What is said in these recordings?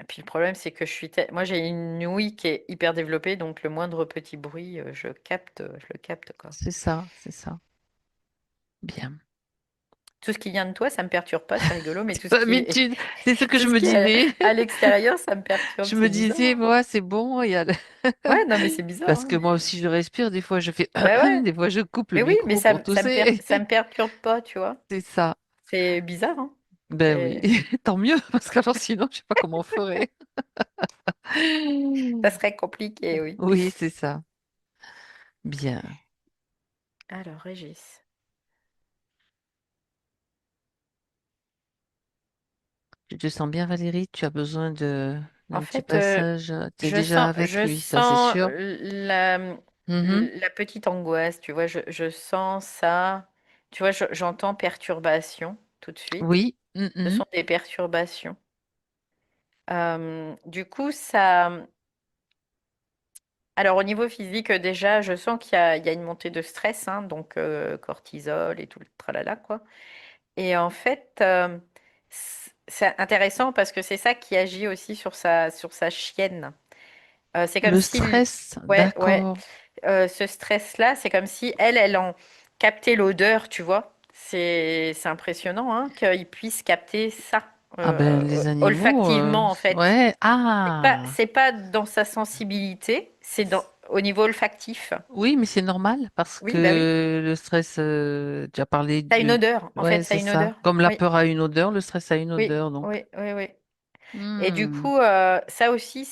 Puis le problème, c'est que moi, j'ai une ouïe qui est hyper développée, donc le moindre petit bruit, je le capte, quoi. C'est ça, c'est ça. Bien. Tout ce qui vient de toi, ça me perturbe pas, c'est rigolo, mais C'est l'habitude, c'est ce que tout je ce me qui est disais. à l'extérieur, ça me perturbe, Je me c'est bizarre, disais, hein. moi, c'est bon, il y a Ouais, non, mais c'est bizarre, parce hein, que moi aussi, je respire, des fois, je fais bah ouais, des fois, je coupe le mais oui, mais micro pour tousser. ça me perturbe pas, tu vois. C'est ça. C'est bizarre, hein. Ben oui, C'est- tant mieux, parce qu'alors sinon, je sais pas comment on ferait. Ça serait compliqué, oui. Oui, c'est ça. Bien. Alors, Régis. Tu te sens bien, Valérie? Tu as besoin En d'un petit fait, passage. Tu es déjà avec lui, ça, c'est sûr. Mhm. la petite angoisse, tu vois, je sens ça. Tu vois, j'entends perturbation tout de suite. Oui. Ce Mhm. sont des perturbations. Du coup, ça. Alors, au niveau physique, déjà, je sens il y a une montée de stress, hein, donc cortisol et tout le tralala, quoi. Et en fait, c'est intéressant parce que c'est ça qui agit aussi sur sa chienne. C'est comme Le si, stress, ouais, ouais, d'accord. ce stress-là, c'est comme si elle en captait l'odeur, tu vois. C'est impressionnant, hein, qu'il puisse capter ça, Ah ben, les animaux, olfactivement, en fait. ouais. Ah, C'est pas dans sa sensibilité, au niveau olfactif. oui, mais c'est normal parce Oui, bah oui. que le stress, tu as parlé Ça a une du... odeur, en fait, Ouais, ça a c'est une ça. odeur. Comme la Oui, peur a une odeur, le stress a une oui, odeur, donc. oui, oui, oui. Et Hmm. ça aussi,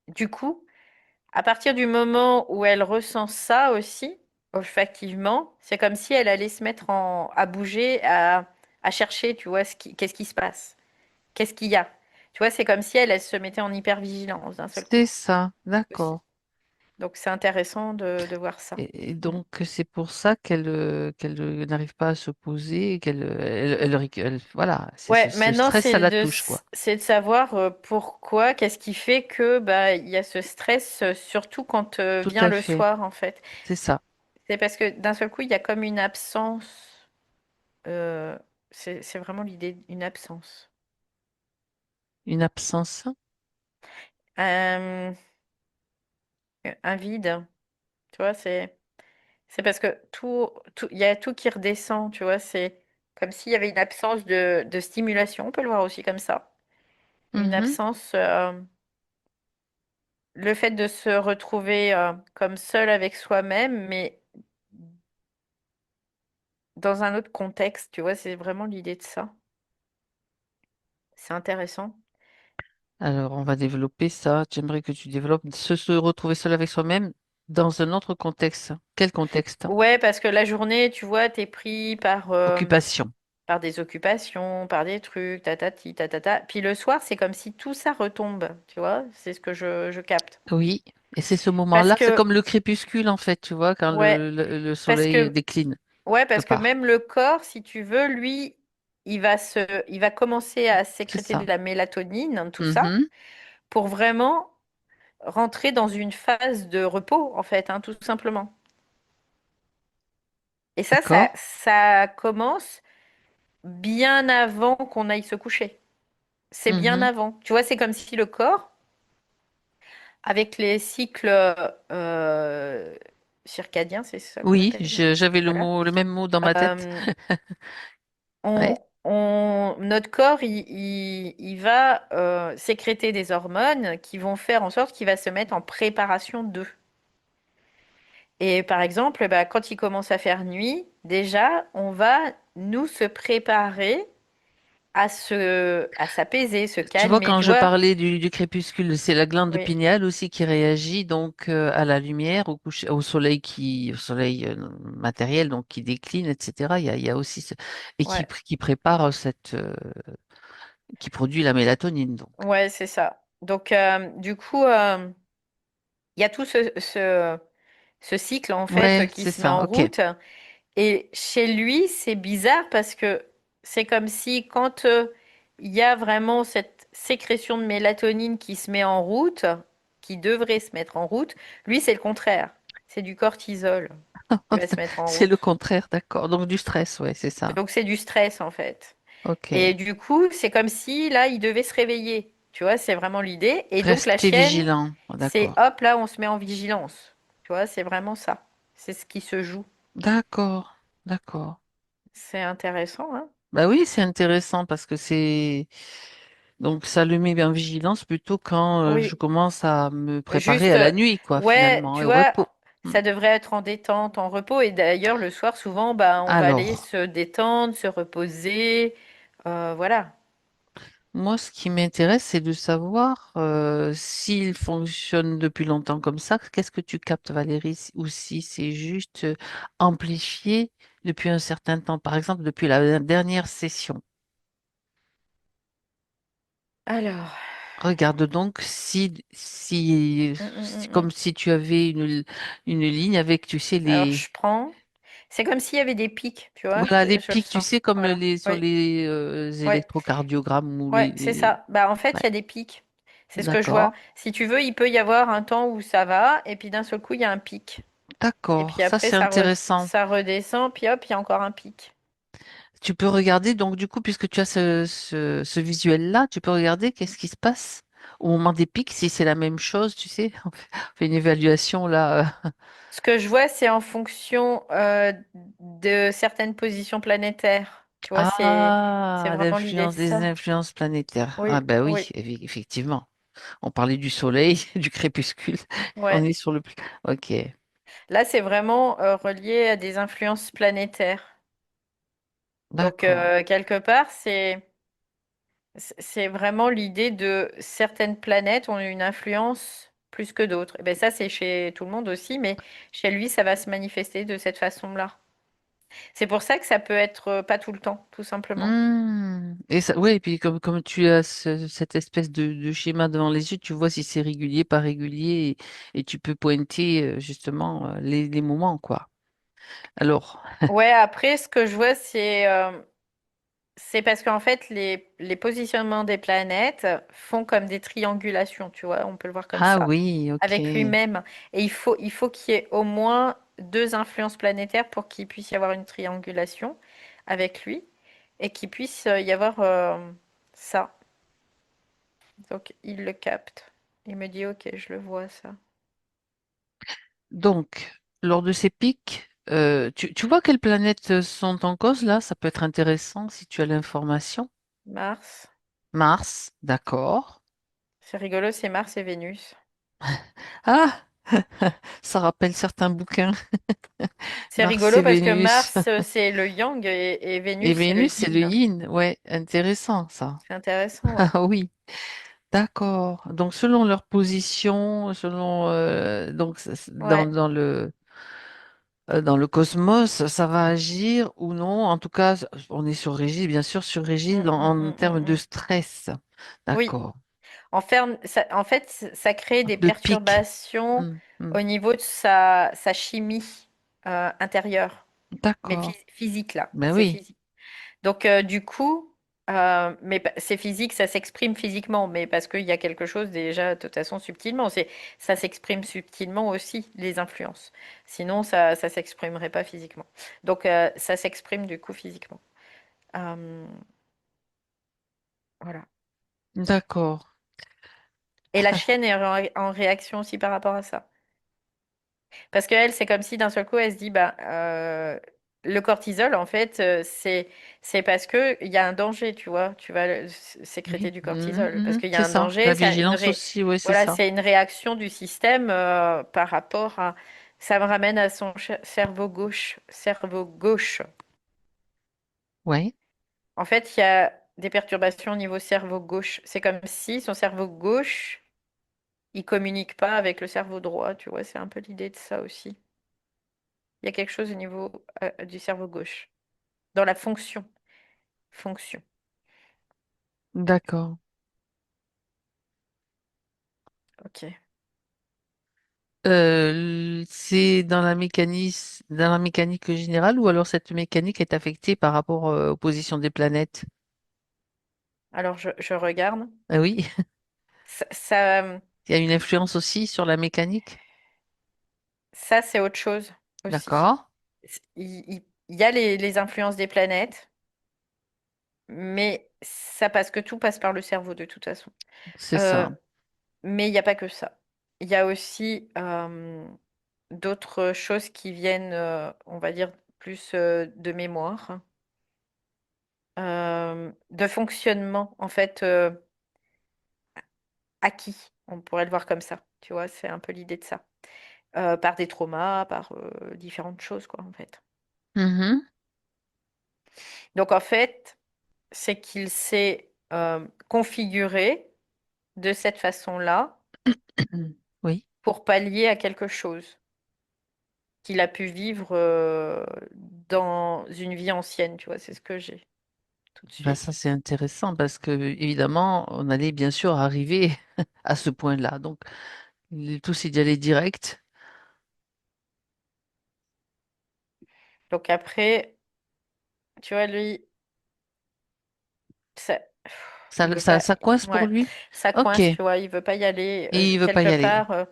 du coup, à partir du moment où elle ressent ça aussi, olfactivement, c'est comme si elle allait se mettre à bouger, à chercher, tu vois, qu'est-ce qui se passe, qu'est-ce qu'il y a. Tu vois, c'est comme si elle se mettait en hypervigilance d'un seul C'est coup ça, aussi. d'accord. Donc c'est intéressant de voir ça. Et Mm. donc, c'est pour ça qu'elle n'arrive pas à se poser, voilà, Ouais, ce maintenant stress, ça la touche, quoi. c'est de savoir pourquoi, qu'est-ce qui fait que bah il y a ce stress, surtout quand Tout vient à le fait, soir en fait. c'est ça. C'est parce que d'un seul coup il y a comme une absence. euh, c'est vraiment l'idée d'une absence. Une absence. Euh, un vide, tu vois, c'est parce que il y a tout qui redescend, tu vois, c'est comme s'il y avait une absence de stimulation, on peut le voir aussi comme ça. Une Mhm. absence, le fait de se retrouver comme seul avec soi-même, mais dans un autre contexte, tu vois, c'est vraiment l'idée de ça. C'est intéressant. Alors, on va développer ça. J'aimerais que tu développes se retrouver seul avec soi-même dans un autre contexte. Quel contexte? Ouais, parce que la journée, tu vois, t'es pris Occupation. par des occupations, par des trucs, tatati, tatata. Puis le soir, c'est comme si tout ça retombe, tu vois, c'est ce que je capte. Oui. Et c'est ce Parce moment-là, c'est que, comme le crépuscule, en fait, tu vois, quand ouais, le parce soleil que, décline ouais, quelque parce que part. même le corps, si tu veux, lui, il va commencer à C'est sécréter de ça. la mélatonine, tout ça, Mhm. pour vraiment rentrer dans une phase de repos, en fait, hein, tout simplement. Et D'accord. ça commence bien avant qu'on aille se coucher. C'est bien Mhm. avant. Tu vois, c'est comme si le corps, avec les cycles circadiens, c'est ça qu'on Oui, appelle? j'avais Voilà. le même mot dans ma tête. Euh, Ouais. notre corps, il va sécréter des hormones qui vont faire en sorte qu'il va se mettre en préparation d'eux. Et par exemple, bah, quand il commence à faire nuit, déjà, on va nous se préparer à s'apaiser, se Tu vois, calmer, quand tu je vois? parlais du crépuscule, c'est la glande Oui, pinéale aussi qui réagit donc à la lumière, au soleil au soleil matériel donc qui décline, etc. Il y a aussi et ouais, qui prépare qui produit la mélatonine donc. ouais, c'est ça. Donc, du coup, il y a tout ce cycle en fait Ouais, qui c'est se met ça. en Ok. route. Et chez lui, c'est bizarre parce que c'est comme si quand il y a vraiment cette sécrétion de mélatonine qui se met en route, qui devrait se mettre en route, lui, c'est le contraire. C'est du cortisol qui va se mettre en C'est le route. contraire, d'accord. Donc du stress, ouais, c'est ça. Donc c'est du stress en fait. Et Ok. du coup, c'est comme si là, il devait se réveiller. Tu vois, c'est vraiment l'idée. Et donc la Rester chienne, vigilant. c'est D'accord. hop, là, on se met en vigilance. Tu vois, c'est vraiment ça. C'est ce qui se joue. D'accord. D'accord. C'est intéressant, hein? Bah oui, c'est intéressant parce que c'est donc ça le met en vigilance plutôt quand je Oui. commence à me préparer Juste, à la nuit, quoi, ouais, finalement, et tu au vois, repos. Hmm. ça devrait être en détente, en repos. Et d'ailleurs, le soir, souvent, bah, on va aller Alors, se détendre, se reposer. Voilà. moi, ce qui m'intéresse, c'est de savoir s'il fonctionne depuis longtemps comme ça. Qu'est-ce que tu captes, Valérie, ou si c'est juste amplifié depuis un certain temps, par exemple depuis la dernière session. Alors, Regarde donc hum, hum, comme hum. si tu avais une ligne avec, tu sais, Alors, les, je prends. C'est comme s'il y avait des pics, tu vois, voilà, les je le pics, tu sens. sais, comme Voilà. sur Oui, les ouais, électrocardiogrammes ou ouais, c'est ça. Bah, en fait, ouais, il y a des pics. C'est ce que je vois. d'accord, Si tu veux, il peut y avoir un temps où ça va, et puis d'un seul coup, il y a un pic. Et d'accord, puis ça après, c'est intéressant. ça redescend, puis hop, il y a encore un pic. Tu peux regarder, donc du coup, puisque tu as ce visuel-là, tu peux regarder qu'est-ce qui se passe au moment des pics, si c'est la même chose, tu sais, on fait une évaluation là. Ce que je vois, c'est en fonction de certaines positions planétaires. Tu vois, c'est Ah, vraiment l'idée de l'influence des ça. influences planétaires. Ah Oui, ben oui, oui, effectivement. On parlait du soleil, du crépuscule. On ouais. est sur le... Ok, Là, c'est vraiment relié à des influences planétaires. Donc, d'accord. quelque part, c'est vraiment l'idée de certaines planètes ont une influence plus que d'autres. Et ben ça, c'est chez tout le monde aussi, mais chez lui, ça va se manifester de cette façon-là. C'est pour ça que ça peut être pas tout le temps, tout simplement. Et ça, ouais, et puis comme tu as cette espèce de schéma devant les yeux, tu vois si c'est régulier, pas régulier, et tu peux pointer justement les moments, quoi. Alors, Ouais, après, ce que je vois, c'est parce qu'en fait, les positionnements des planètes font comme des triangulations, tu vois, on peut le voir comme ah ça, oui, ok. avec lui-même. Et il faut qu'il y ait au moins deux influences planétaires pour qu'il puisse y avoir une triangulation avec lui et qu'il puisse y avoir ça. Donc, il le capte. Il me dit, ok, je le vois, ça. Donc, lors de ces pics, tu vois quelles planètes sont en cause là? Ça peut être intéressant si tu as l'information. Mars. Mars, d'accord. C'est rigolo, c'est Mars et Vénus. Ah, ça rappelle certains bouquins. C'est Mars rigolo et parce que Vénus. Mars, c'est le yang et Et Vénus, c'est le Vénus, c'est le yin. yin. Ouais, intéressant ça. C'est intéressant, ouais. Ah oui, d'accord. Donc selon leur position, selon donc Ouais. dans le cosmos, ça va agir ou non. En tout cas, on est sur Régis, bien sûr, sur Régis en termes de Mm. stress. Oui. D'accord. En fait, ça crée des De pic. perturbations Hmm, hmm. au niveau de sa chimie intérieure. Mais D'accord. physique, là. Ben C'est oui. physique. Donc, du coup, c'est physique, ça s'exprime physiquement, mais parce qu'il y a quelque chose déjà, de toute façon, subtilement. Ça s'exprime subtilement aussi, les influences. Sinon, ça s'exprimerait pas physiquement. Donc, ça s'exprime du coup physiquement. Euh, voilà. D'accord. Et la chienne est en réaction aussi par rapport à ça. Parce qu'elle, c'est comme si d'un seul coup, elle se dit, bah, le cortisol, en fait, c'est parce que il y a un danger, tu vois. Tu vas sécréter Oui. du Mhm, cortisol. Parce mhm. qu'il y a C'est un ça. La danger, vigilance aussi, oui, c'est voilà, ça. c'est une réaction du système par rapport à. Ça me ramène à son cerveau gauche. Cerveau gauche. Oui. En fait, il y a des perturbations au niveau cerveau gauche. C'est comme si son cerveau gauche, il communique pas avec le cerveau droit, tu vois. C'est un peu l'idée de ça aussi. Il y a quelque chose au niveau du cerveau gauche, dans la fonction. Fonction. D'accord. Ok. C'est dans la mécanique générale ou alors cette mécanique est affectée par rapport aux positions des planètes? Alors, je regarde. Ah oui, Ça, il y a une influence aussi sur la mécanique. ça, c'est autre chose aussi. D'accord. Il y a les influences des planètes. mais ça passe que tout passe par le cerveau de toute façon. C'est Euh, ça. mais il n'y a pas que ça. Il y a aussi d'autres choses qui viennent, on va dire, plus de mémoire, de fonctionnement, en fait, acquis. On pourrait le voir comme ça. Tu vois, c'est un peu l'idée de ça. Par des traumas, par différentes choses, quoi, en fait. Mhm. Donc, en fait, c'est qu'il s'est configuré de cette façon-là Oui. pour pallier à quelque chose qu'il a pu vivre dans une vie ancienne, tu vois, c'est ce que j'ai tout de Ben ça, suite. c'est intéressant parce que, évidemment, on allait bien sûr arriver à ce point-là. Donc, le tout, c'est d'y aller direct. Donc après, tu vois, lui, ça, il veut pas, Ça coince pour ouais, lui? ça Ok. coince, Et tu vois, il veut pas y aller. il veut pas Quelque y aller. part,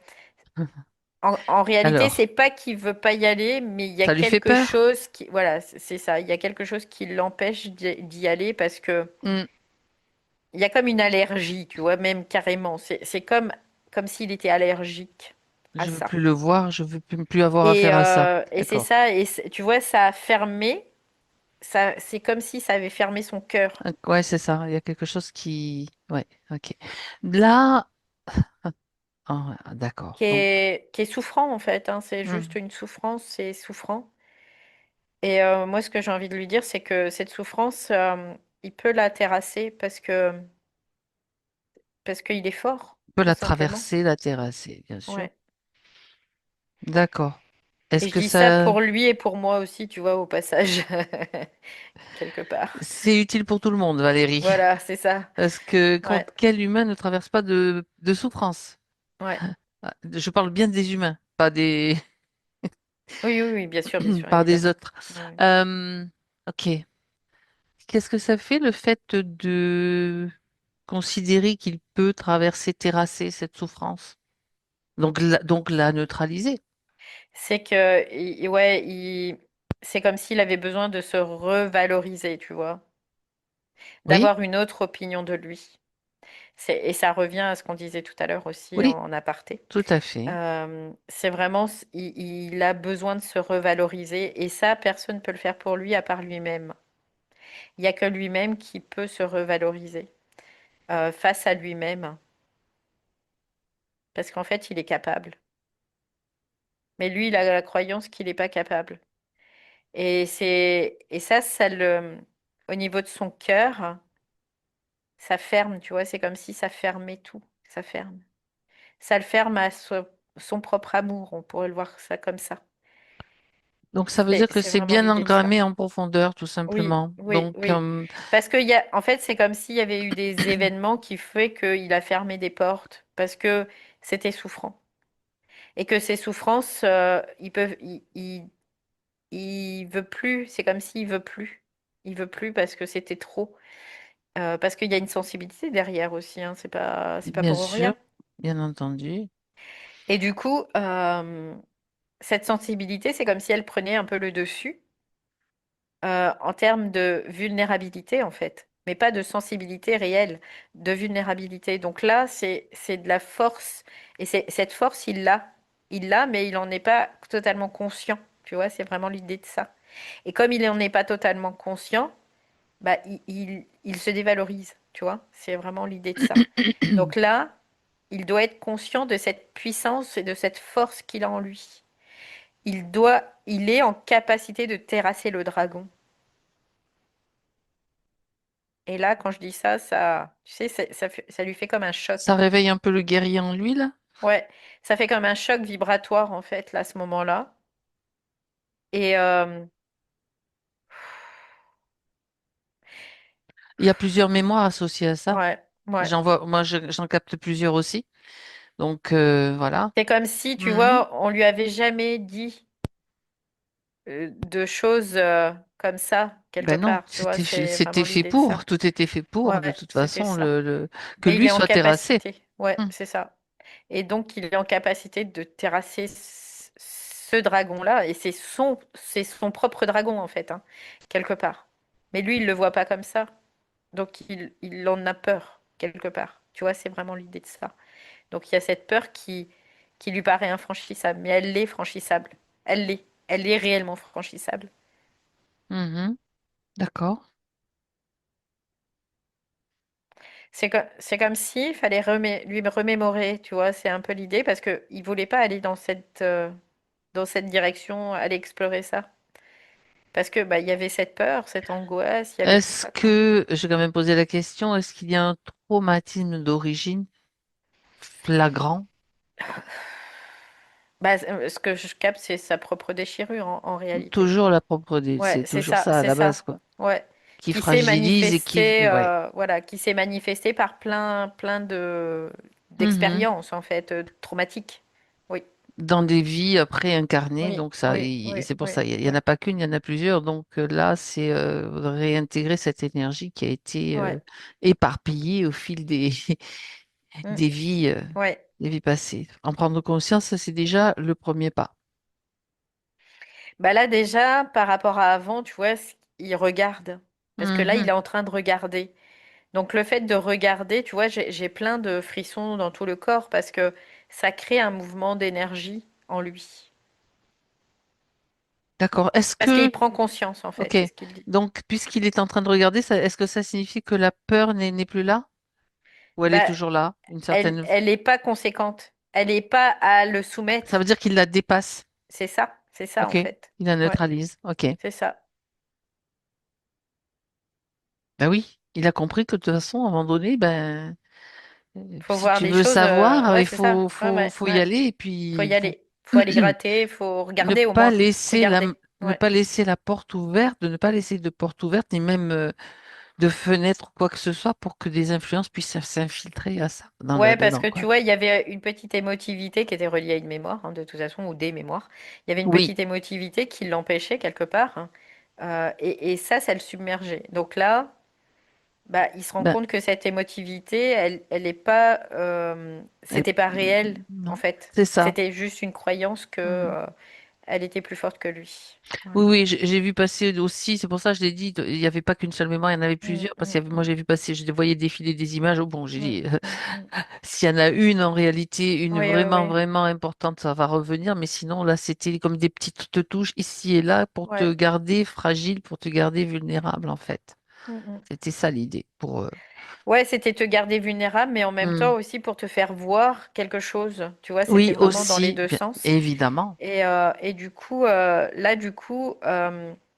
en réalité, Alors, c'est pas qu'il veut pas y aller, mais il y a ça lui fait quelque peur? chose qui, voilà, c'est ça, il y a quelque chose qui l'empêche d'y aller parce que Hmm. il y a comme une allergie, tu vois, même carrément. C'est comme s'il était allergique à Je veux ça. plus le voir, je veux plus avoir affaire à ça. Et c'est D'accord. ça, tu vois, ça a fermé, ça, c'est comme si ça avait fermé son cœur, Ouais, c'est ça. Il y a quelque chose qui... Ouais, ok. Là... ah, d'accord. Donc, qui est souffrant en fait, hein, c'est juste hmm, une souffrance, c'est souffrant. Et moi, ce que j'ai envie de lui dire, c'est que cette souffrance, il peut la terrasser parce qu'il est fort, on peut tout la simplement. traverser, la terrasser, bien sûr. Ouais. D'accord. Est-ce Et je que dis ça ça... pour lui et pour moi aussi, tu vois, au passage, quelque part. C'est utile pour tout le monde, Valérie. Voilà, c'est ça. Parce que Ouais, quel humain ne traverse pas de souffrance? ouais. Ah, je parle bien des humains, pas des... Oui, oui, oui, bien sûr, par des évidemment. autres. Ouais. Euh, ok. Qu'est-ce que ça fait le fait de considérer qu'il peut traverser, terrasser cette souffrance? Donc la neutraliser. C'est que, ouais, c'est comme s'il avait besoin de se revaloriser, tu vois, Oui, d'avoir une autre opinion de lui. Et ça revient à ce qu'on disait tout à l'heure aussi oui, en aparté. tout à fait. C'est vraiment, il a besoin de se revaloriser et ça, personne ne peut le faire pour lui à part lui-même. Il n'y a que lui-même qui peut se revaloriser face à lui-même parce qu'en fait, il est capable. Mais lui, il a la croyance qu'il n'est pas capable. Et ça au niveau de son cœur, ça ferme, tu vois, c'est comme si ça fermait tout, ça ferme. Ça le ferme à son propre amour, on pourrait le voir ça comme ça. Donc ça veut dire que C'est c'est vraiment bien l'idée de ça. engrammé en profondeur, tout Oui, simplement. oui, Donc, oui. Parce en fait, c'est comme s'il y avait eu des événements qui fait qu'il a fermé des portes parce que c'était souffrant. Et que ces souffrances, il veut plus, c'est comme s'il veut plus. Il veut plus parce que c'était trop. Parce qu'il y a une sensibilité derrière aussi, hein, c'est pas bien pour sûr, rien. bien entendu. Et du coup, cette sensibilité, c'est comme si elle prenait un peu le dessus en termes de vulnérabilité, en fait, mais pas de sensibilité réelle, de vulnérabilité. Donc là, c'est de la force, et cette force, il l'a, mais il n'en est pas totalement conscient. Tu vois, c'est vraiment l'idée de ça. Et comme il n'en est pas totalement conscient, bah, il se dévalorise, tu vois, c'est vraiment l'idée de ça. Donc là, il doit être conscient de cette puissance et de cette force qu'il a en lui. Il est en capacité de terrasser le dragon. Et là, quand je dis ça, tu sais, ça lui fait comme un Ça choc. réveille un peu le guerrier en lui, là. Ouais, ça fait comme un choc vibratoire, en fait, là, à ce moment-là. Et Il y a plusieurs mémoires associées à ça. ouais, ouais. J'en capte plusieurs aussi. Donc, voilà. C'est comme si, tu Mhm. vois, on lui avait jamais dit de choses comme ça, quelque Ben non, part. Tu vois, c'est c'était vraiment fait l'idée de ça. pour, tout était fait pour, de Ouais, toute c'était façon, ça. que Mais il lui est en soit terrassé. capacité. Ouais, Hmm. c'est ça. Et donc, il est en capacité de terrasser ce dragon-là. Et c'est son propre dragon, en fait, hein, quelque part. Mais lui, il le voit pas comme ça. Donc il en a peur, quelque part. Tu vois, c'est vraiment l'idée de ça. Donc il y a cette peur qui lui paraît infranchissable, mais elle l'est franchissable. Elle l'est. Elle est réellement franchissable. Mhm. D'accord. C'est comme s'il fallait lui remémorer, tu vois, c'est un peu l'idée, parce que il voulait pas aller dans cette direction, aller explorer ça. Parce que bah, il y avait cette peur, cette angoisse, il y avait tout Est-ce ça, quoi. que, je vais quand même poser la question, est-ce qu'il y a un traumatisme d'origine flagrant? Bah, ce que je capte, c'est sa propre déchirure en réalité. Toujours la propre, Ouais, c'est toujours ça à c'est la base, ça. quoi. Ouais. Qui Qui s'est fragilise et qui, manifesté, ouais. voilà, qui s'est manifesté par plein Mhm. d'expériences, en fait, traumatiques. Oui, Dans des vies après incarnées, oui, donc ça, oui, oui, c'est pour oui, ça, il y en oui. a pas qu'une, il y en a plusieurs. Donc là, c'est réintégrer cette énergie qui a été Ouais. éparpillée au fil Mm. des vies, euh, Ouais. des vies passées. En prendre conscience, ça, c'est déjà le premier pas. Bah là, déjà, par rapport à avant, tu vois, il regarde. Parce que là, il Mhm. est en train de regarder. Donc, le fait de regarder, tu vois, j'ai plein de frissons dans tout le corps parce que ça crée un mouvement d'énergie en lui. D'accord. Est-ce Parce qu'il que, prend conscience, en fait, ok, c'est ce qu'il dit. donc puisqu'il est en train de regarder, est-ce que ça signifie que la peur n'est plus là? Ou elle est Bah, toujours là? Une certaine... elle est pas conséquente. Elle n'est pas à le Ça veut soumettre. dire qu'il la dépasse. C'est ça, Ok. en fait. Il la Ouais, neutralise. Ok. c'est ça. Ben oui, il a compris que de toute façon, à un moment donné, ben, Faut si voir tu les veux choses. savoir, Ouais, il c'est ça. faut y Ouais. aller et Faut puis y aller. Faut aller gratter. Faut ne regarder au pas moins. laisser Regarder. ne Ouais. pas laisser la porte ouverte, de ne pas laisser de porte ouverte, ni même de fenêtre ou quoi que ce soit pour que des influences puissent s'infiltrer à ça, Ouais, parce dedans, que quoi. tu vois, il y avait une petite émotivité qui était reliée à une mémoire, hein, de toute façon, ou des mémoires. Il y avait une Oui, petite émotivité qui l'empêchait quelque part, hein. Et ça le submergeait. Donc là, bah, il se rend ben, compte que cette émotivité, elle est pas, euh, c'était pas réel, en non, fait. c'est ça. C'était juste une croyance que, Mm. elle était plus forte que lui. Oui, Voilà. oui, j'ai vu passer aussi, c'est pour ça que je l'ai dit, il n'y avait pas qu'une seule mémoire, il y en avait Mm, plusieurs, parce mm, moi mm, j'ai vu passer, je les voyais défiler des images, oh, bon, j'ai mm, dit, mm, mm. s'il y en a une en réalité, une Oui, oui, vraiment, oui. vraiment importante, ça va revenir, mais sinon là, c'était comme des petites touches ici et là pour te Ouais. garder fragile, pour te garder vulnérable, en fait. Mm, mm. C'était ça l'idée pour eux. Ouais, c'était te garder vulnérable, mais en même temps Hmm. aussi pour te faire voir quelque chose. Tu vois, c'était Oui, vraiment dans les aussi, deux bien sens. évidemment. Et du coup, là, du coup,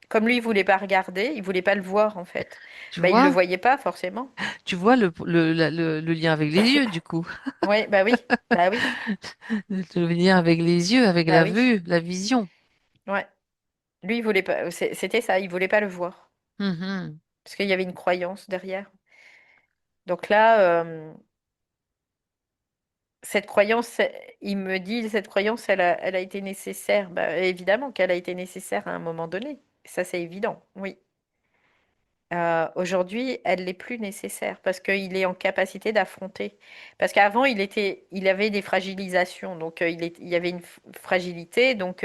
comme lui, il voulait pas regarder, il voulait pas le voir, en fait. Tu Bah, il le vois, voyait pas, forcément. tu vois le lien avec les yeux, du coup. Ouais, bah oui, bah oui, Le lien avec les yeux, avec bah la oui. vue, la vision. Ouais. Lui, il voulait pas, c'était ça, il voulait pas le voir. Mhm. Parce qu'il y avait une croyance derrière. Donc là, cette croyance, il me dit, cette croyance, elle a été nécessaire. Bah, évidemment qu'elle a été nécessaire à un moment donné. Ça, c'est évident, oui. Aujourd'hui, elle l'est plus nécessaire parce qu'il est en capacité d'affronter. Parce qu'avant, il avait des fragilisations, donc il y avait une fragilité, donc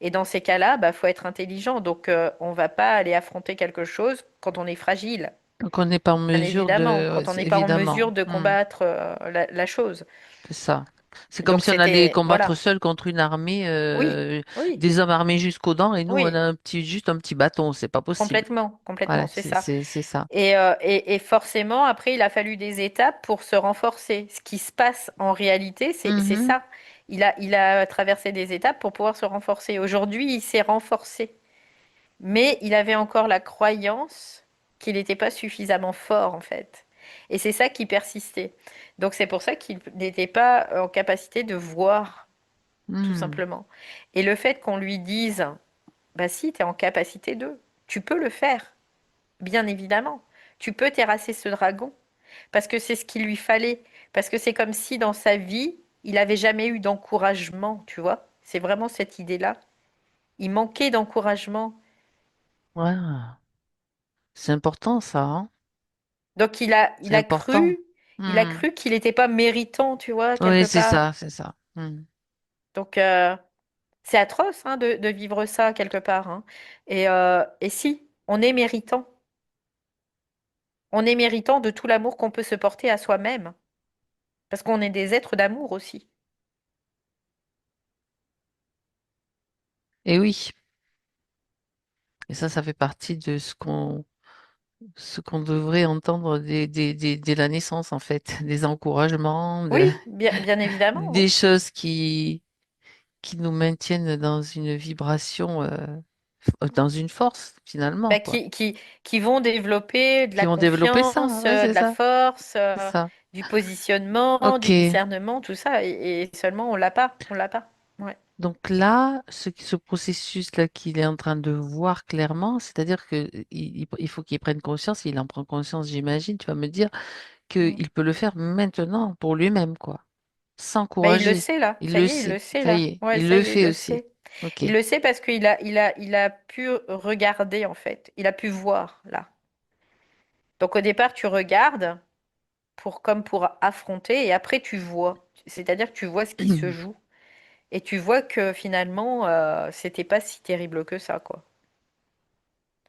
et dans ces cas-là, bah, faut être intelligent. Donc, on va pas aller affronter quelque chose quand on est fragile, Donc on n'est pas en bien mesure évidemment, de... ouais, quand on n'est pas en mesure évidemment. de Hmm. combattre la chose. C'est ça. C'est comme Donc si on allait c'était, combattre voilà. seul contre une armée, Oui, oui, des hommes armés jusqu'aux dents, et nous, on oui, a juste un petit bâton. C'est pas possible. complètement, complètement, Voilà, c'est ça. c'est ça. Et forcément, après, il a fallu des étapes pour se renforcer. Ce qui se passe en réalité, c'est Mhm. ça. Il a traversé des étapes pour pouvoir se renforcer. Aujourd'hui, il s'est renforcé. Mais il avait encore la croyance qu'il n'était pas suffisamment fort, en fait. Et c'est ça qui persistait. Donc c'est pour ça qu'il n'était pas en capacité de voir, tout Hmm. simplement. Et le fait qu'on lui dise, bah si, tu es en capacité de, tu peux le faire. Bien évidemment, tu peux terrasser ce dragon parce que c'est ce qu'il lui fallait. Parce que c'est comme si dans sa vie, il n'avait jamais eu d'encouragement, tu vois. C'est vraiment cette idée-là. Il manquait d'encouragement. Ouais. C'est important, ça, hein. Donc C'est important. il a Hmm. cru qu'il n'était pas méritant, tu vois, Oui, quelque c'est part. ça, c'est ça. Hmm. Donc c'est atroce hein, de vivre ça quelque part, hein. Et si, on est méritant. On est méritant de tout l'amour qu'on peut se porter à soi-même, parce qu'on est des êtres d'amour aussi. Et oui, et ça fait partie de ce qu'on devrait entendre dès la naissance, en fait, des encouragements, Oui, bien des évidemment. choses qui nous maintiennent dans une vibration, dans une force, finalement, Bah, quoi. qui vont développer de Qui la vont développer ça, confiance, ouais, c'est de la ça, force, c'est ça. du positionnement, Ok, du discernement, tout ça. Et seulement, on l'a pas. On l'a pas. Ouais. donc là, ce processus-là qu'il est en train de voir clairement, c'est-à-dire que il faut qu'il prenne conscience, il en prend conscience, j'imagine, tu vas me dire Mm. qu'il peut le faire maintenant pour lui-même, quoi. Bah, il le S'encourager. sait là. Il Ça le y est, il le sait. sait Ça y là. est. Ouais, Il ça le y est, il fait le aussi. sait. Ok. Il le sait parce il a pu regarder en fait. Il a pu voir là. Donc au départ, tu regardes comme pour affronter et après tu vois. C'est-à-dire que tu vois ce qui se joue et tu vois que finalement, c'était pas si terrible que ça, quoi.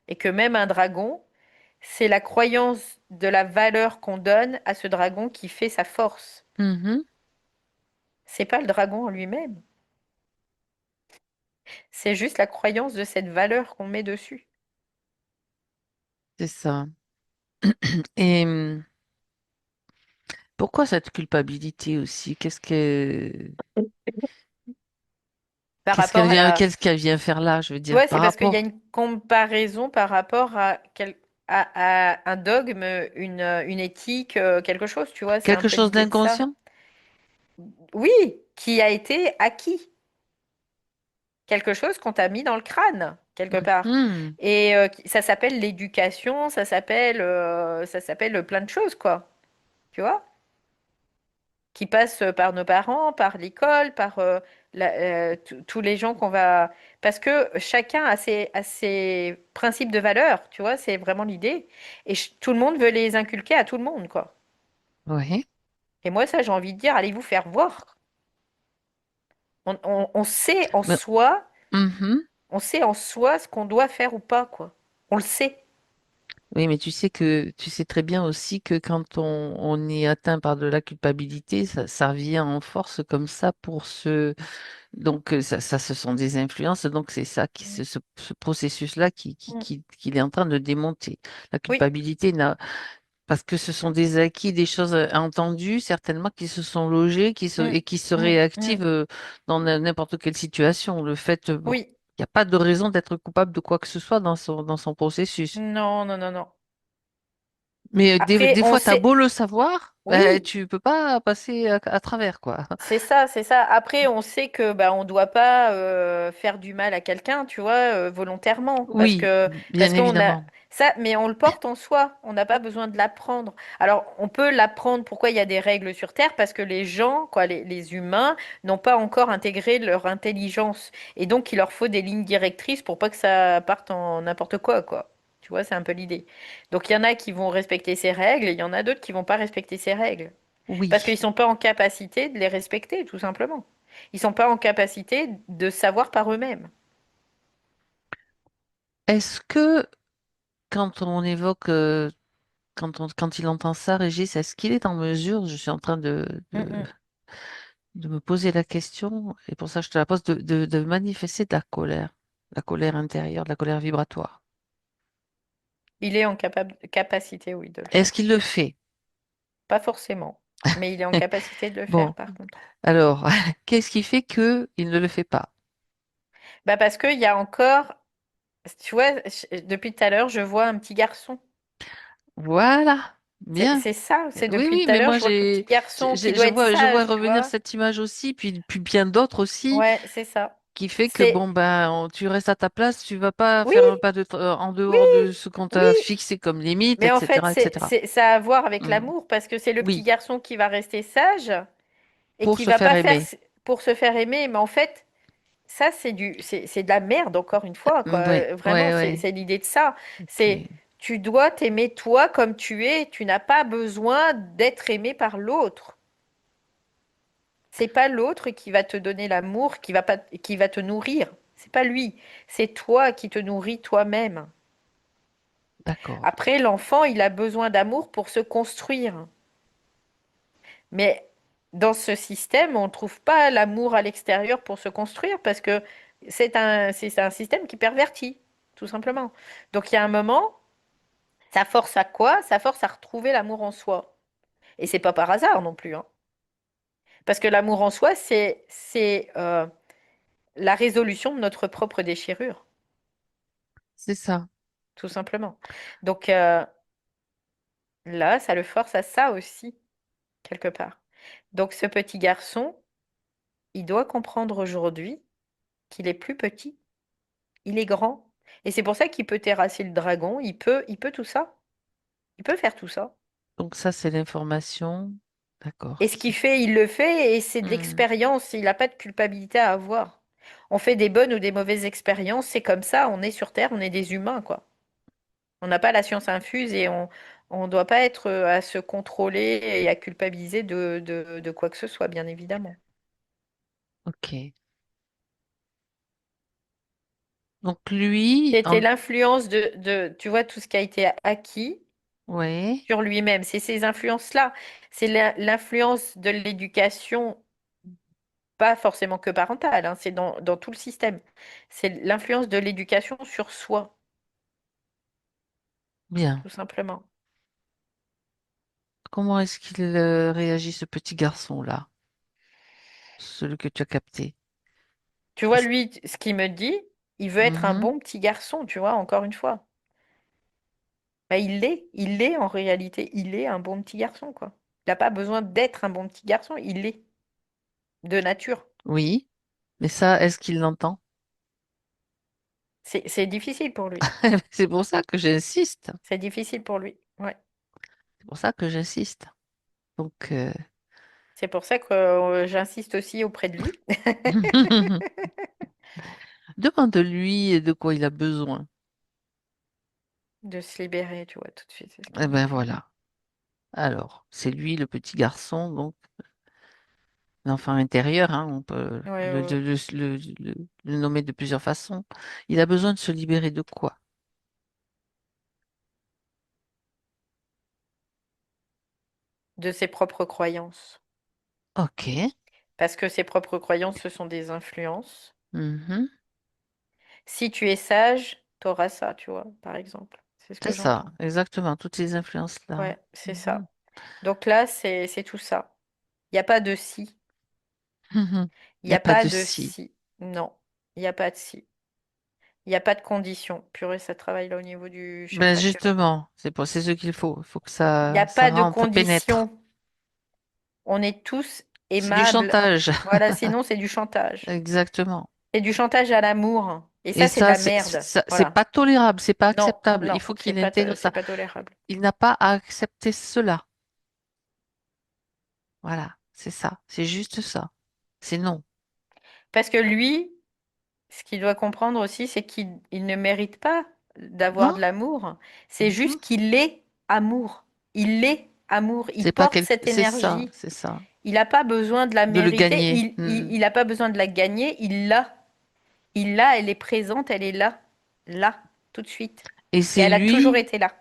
Et que même un dragon, c'est la croyance de la valeur qu'on donne à ce dragon qui fait sa force. Mhm. C'est pas le dragon en lui-même, c'est juste la croyance de cette valeur qu'on met dessus. C'est ça. Et pourquoi cette culpabilité aussi? Par rapport à la... Qu'est-ce qu'elle vient faire là, je veux dire, Ouais, par c'est parce qu'il y a rapport une comparaison par rapport à un dogme, une éthique, quelque chose, tu vois, c'est un quelque peu chose l'idée de ça. d'inconscient? Oui, qui a été acquis, quelque chose qu'on t'a mis dans le crâne, quelque part. Mhm. Et ça s'appelle l'éducation, ça s'appelle plein de choses, quoi. Tu vois? Qui passe par nos parents, par l'école, par tous les gens qu'on va... Parce que chacun a ses principes de valeur, tu vois, c'est vraiment l'idée. Et tout le monde veut les inculquer à tout le monde, quoi. Oui. Et moi, ça, j'ai envie de dire, allez vous faire voir. On sait en Mais, soi, mhm. on sait en soi ce qu'on doit faire ou pas, quoi. On le sait. Oui, mais tu sais très bien aussi que quand on est atteint par de la culpabilité, ça revient en force comme ça pour donc ça, ce sont des influences, donc c'est ça Mm. ce processus-là Mm. qu'il est en train de démonter. La Oui. culpabilité parce que ce sont des acquis, des choses entendues, certainement qui se sont logées, Mm. et qui se Mm. Mm. réactivent dans n'importe quelle situation. Le fait, bon, Oui. il n'y a pas de raison d'être coupable de quoi que ce soit dans son processus. Non, non, non, non. Mais Après, des on fois, tu as sait. beau le savoir, Oui. tu peux pas passer à travers, quoi. C'est ça, c'est ça. Après, on sait que bah on doit pas faire du mal à quelqu'un, tu vois, volontairement, Oui, parce bien qu'on a évidemment. ça, mais on le porte en soi. On n'a pas besoin de l'apprendre. Alors, on peut l'apprendre. Pourquoi il y a des règles sur Terre? Parce que les gens, quoi, les humains, n'ont pas encore intégré leur intelligence, et donc il leur faut des lignes directrices pour pas que ça parte en n'importe quoi, quoi. Tu vois, c'est un peu l'idée. Donc, il y en a qui vont respecter ces règles, et il y en a d'autres qui vont pas respecter ces règles. Parce qu'ils Oui. sont pas en capacité de les respecter, tout simplement. Ils sont pas en capacité de savoir par eux-mêmes. Est-ce que quand on évoque, quand il entend ça, Régis, est-ce qu'il est en mesure, je suis en train Mm, mm. de me poser la question, et pour ça je te la pose, de manifester de la colère intérieure, de la colère vibratoire. Il est en capacité, oui, de le Est-ce faire. qu'il le fait? Pas forcément, mais il est en capacité de le faire, Bon, par contre. alors, qu'est-ce qui fait que il ne le fait pas? Bah parce qu'il y a encore, tu vois, depuis tout à l'heure, je vois un petit garçon. Voilà, bien. C'est ça, c'est Oui, depuis oui, tout à mais l'heure, moi je vois le petit garçon qui doit être je vois sage, tu revenir vois. cette image aussi, puis bien d'autres aussi, Ouais, c'est ça. qui fait que C'est, bon ben tu restes à ta place, tu vas pas oui, faire un pas en oui, dehors de ce qu'on oui. t'a fixé comme limite, Mais en fait, etc., etc. ça a à voir avec Hmm. l'amour, parce que c'est le petit Oui, garçon qui va rester sage et pour qui se va faire pas faire aimer. pour se faire aimer. Mais en fait, ça, c'est de la merde, encore une fois, quoi. Oui, Vraiment, ouais, ouais. c'est l'idée de ça. C'est, Ok. tu dois t'aimer toi comme tu es. Tu n'as pas besoin d'être aimé par l'autre. C'est pas l'autre qui va te donner l'amour, qui va te nourrir. C'est pas lui. C'est toi qui te nourris toi-même. D'accord. Après, l'enfant, il a besoin d'amour pour se construire. Mais dans ce système, on ne trouve pas l'amour à l'extérieur pour se construire parce que c'est un système qui pervertit, tout simplement. Donc il y a un moment, ça force à quoi? Ça force à retrouver l'amour en soi. Et c'est pas par hasard non plus, hein. Parce que l'amour en soi, c'est la résolution de notre propre déchirure, C'est ça. tout simplement. Donc là, ça le force à ça aussi, quelque part. Donc ce petit garçon, il doit comprendre aujourd'hui qu'il est plus petit, il est grand. Et c'est pour ça qu'il peut terrasser le dragon, il peut tout ça. Il peut faire tout ça. Donc ça, c'est l'information. D'accord. Et ce qu'il fait, il le fait et c'est de Hmm. l'expérience. Il n'a pas de culpabilité à avoir. On fait des bonnes ou des mauvaises expériences, c'est comme ça, on est sur Terre, on est des humains, quoi. On n'a pas la science infuse et on ne doit pas être à se contrôler et à culpabiliser de quoi que ce soit, bien évidemment. Ok. Donc lui, C'était l'influence tu vois, tout ce qui a été acquis ouais, sur lui-même. C'est ces influences-là. C'est l'influence de l'éducation, pas forcément que parentale, hein, c'est dans tout le système. C'est l'influence de l'éducation sur soi, bien. tout simplement. Comment est-ce qu'il réagit, ce petit garçon-là, celui que tu as capté? Tu vois, Est-ce- lui, ce qu'il me dit, il veut être un Mhm. bon petit garçon, tu vois, encore une fois. Bah, il l'est en réalité, il est un bon petit garçon, quoi. Il n'a pas besoin d'être un bon petit garçon, il l'est, de nature. Oui, mais ça, est-ce qu'il l'entend? C'est difficile pour lui. C'est pour ça que j'insiste. C'est difficile pour lui. Ouais. C'est pour ça que j'insiste. Donc, C'est pour ça que j'insiste aussi auprès de lui demande-lui de quoi il a besoin. de se libérer, tu vois, tout de suite, c'est ce Eh qu'il me ben dit. voilà. Alors, c'est lui, le petit garçon, donc l'enfant intérieur, hein, on peut Ouais, ouais, ouais. le nommer de plusieurs façons. Il a besoin de se libérer de quoi? De ses propres croyances. Ok. Parce que ses propres croyances, ce sont des influences. Mhm. Si tu es sage, t'auras ça, tu vois, par exemple. C'est ce C'est que ça, j'entends. exactement, toutes ces influences-là. Ouais, c'est Mhm. ça. Donc là, c'est tout ça. Il n'y a pas de si. Mhm. Il Il n'y n'y a a pas pas de de si. si. Non, il n'y a pas de si. Il n'y a pas de condition. Purée, ça travaille là au niveau du Ben chakra. justement, c'est ce qu'il faut. Il faut que Il n'y a ça pas de rentre, pénètre. condition. On est tous C'est du aimables. chantage. Voilà, sinon c'est du chantage. Exactement. C'est du chantage à l'amour. Et Et ça, c'est de ça, la merde. c'est Voilà. pas tolérable, c'est pas Non, acceptable. Il non, faut qu'il intègre c'est ça. pas tolérable. Il n'a pas à accepter cela. Voilà, c'est ça. C'est juste ça. C'est non. Parce que lui, ce qu'il doit comprendre aussi, c'est qu'il ne mérite pas d'avoir Non? de l'amour. C'est Mhm. juste qu'il est amour. Il est amour. Il C'est pas porte quel... cette C'est ça, énergie. c'est ça. Il n'a pas besoin de la De le mériter. gagner. Mhm. Il n'a pas besoin de la gagner. Il l'a. Il l'a, elle est présente, elle est là. Là, tout de suite. Et Et c'est elle a toujours lui, été là.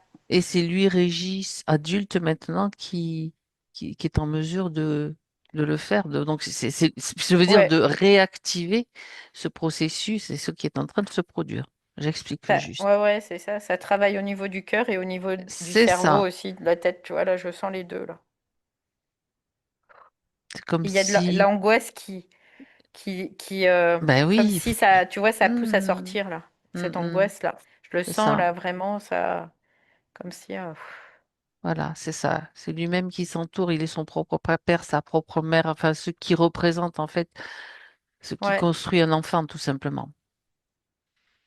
Régis, adulte maintenant, qui est en mesure de le faire. Donc, je veux dire, de Ouais, réactiver ce processus, c'est ce qui est en train de se produire. J'explique juste. ouais, ouais, c'est ça. Ça travaille au niveau du cœur et au niveau du C'est cerveau ça. aussi, de la tête. Tu vois, là, je sens les deux, là. C'est comme Il y a de si, l'angoisse ben comme oui, si ça, tu vois, ça pousse à hmm, sortir, là. Cette hmm, angoisse-là. Je le c'est sens, ça. là, vraiment, ça, comme si, Voilà, c'est ça. C'est lui-même qui s'entoure. Il est son propre père, sa propre mère, enfin, ce qui représente, en fait, ce qui ouais. construit un enfant, tout simplement.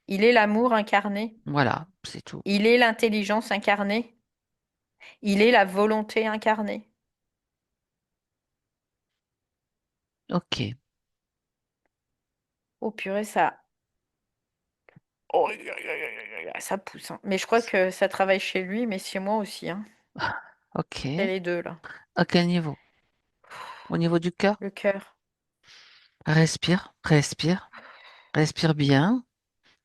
Il est l'amour incarné. Voilà, c'est tout. Il est l'intelligence incarnée. Il est la volonté incarnée. Ok. Oh purée, ça. Oh, ça pousse, hein. Mais je crois que ça travaille chez lui, mais chez moi aussi, hein. C'est Ok. les deux, là. À quel niveau? Au niveau du cœur? Le cœur. Respire, respire, respire bien.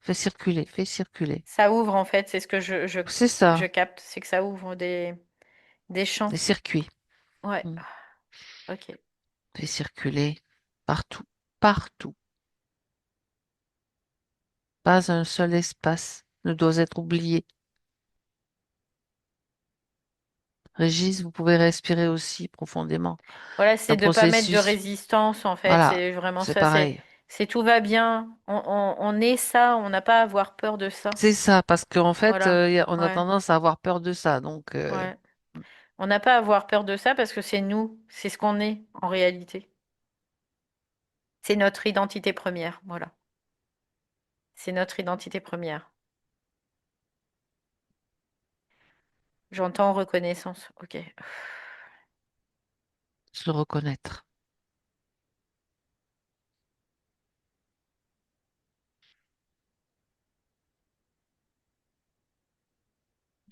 Fais circuler, fais circuler. Ça ouvre en fait, c'est ce que C'est je ça, capte, c'est que ça ouvre des champs. des circuits. Ouais, Mm. ok. Fais circuler partout, partout. Pas un seul espace ne doit être oublié. Régis, vous pouvez respirer aussi profondément. Voilà, Un c'est de pas mettre de processus, résistance en fait, voilà, c'est vraiment c'est ça, pareil. c'est tout va bien, on est ça, on n'a pas à avoir peur de ça. C'est ça, parce qu'en fait, Voilà, on a ouais, tendance à avoir peur de ça. Donc, ouais. On n'a pas à avoir peur de ça parce que c'est nous, c'est ce qu'on est en réalité. C'est notre identité première, voilà. C'est notre identité première. J'entends reconnaissance, ok. se reconnaître.